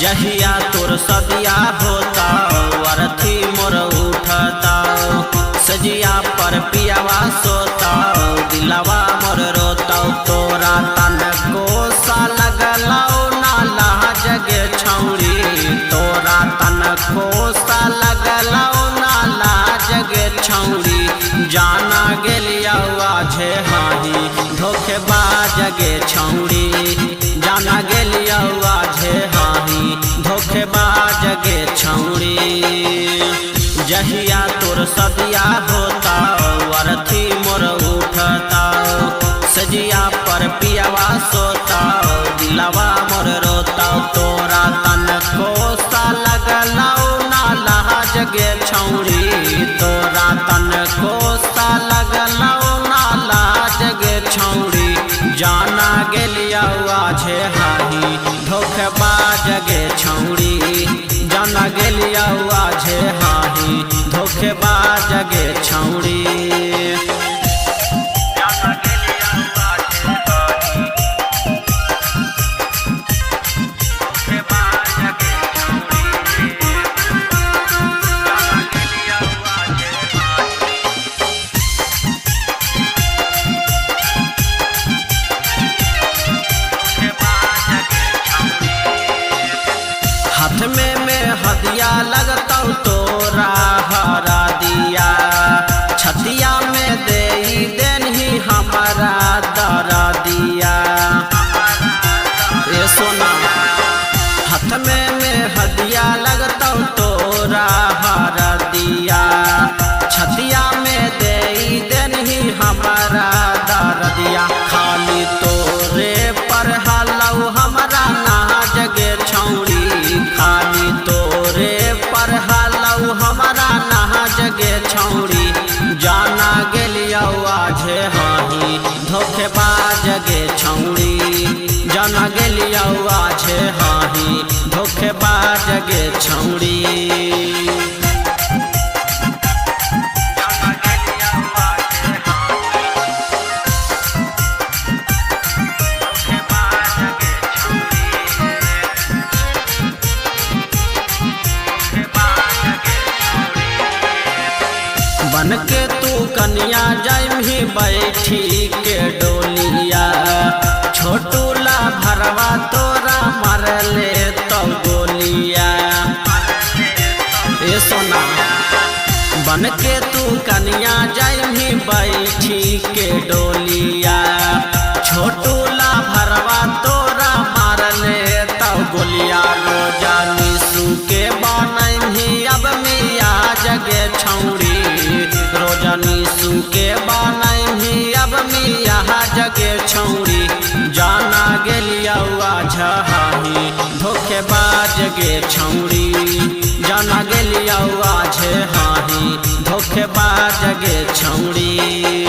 जहिया तोर सदिया होता अर्थी मोर उठता सजिया पर पियावा सोता दिलवा मोर रोता तोरा तन को सा लगलौ नाला जगे छौरी तोरा तन को सा लगलौ नाला जगे छौरी जाना गेलिया आझे हाही धोखेबाज गे छौरी जाना गेलिया आझे हाही धोखेबाज गे छौरी जहिया तोर सदिया होता अर्थी मोर उठता सजिया पर पियावा सोता दिलवा मोर रोता तोरा तन को सा लगलौ नाला जगे छौरी तोरा तन को सा लगलौ नाला जगे छौरी जाना गेलिया आझे हाही धोखेबाज गे छौरी जाना गेलिया आझे हाही धोखेबाज गे छौरी हाथ में हदिया लगतौ तोरा हरा दिया छतिया में दे देनही हमारा दरा दिया ए सोना हाथ में हदिया लगतौ तोरा हरा दिया छतिया में दे देनही हमारा दरा दिया खाली तोरे पर हालौ हमारा ना जगे छौरी खाली तोरे पर हालौ हमारा ना जगे छौरी जाना गेलिया आझे हाही धोखेबाज गे छौरी जाना गेलिया आझे हाही धोखेबाज गे छौरी बन के तू कन्या जाइमही बैठी के डोलिया छोटूला भरवा तोरा मरले तो गोलिया ए सोना बन के तू कन्या जाइमही बैठी के डोलिया छोटूला भरवा तोरा मरले तो गोलिया रोजा निसू के बनही अब मिया जगे छौरी निसू के बनही अब मिया जगे छौरी जाना गेलिया आझे हाही धोखेबाज गे छौरी जाना गेलिया आझे हाही धोखेबाज गे छौरी।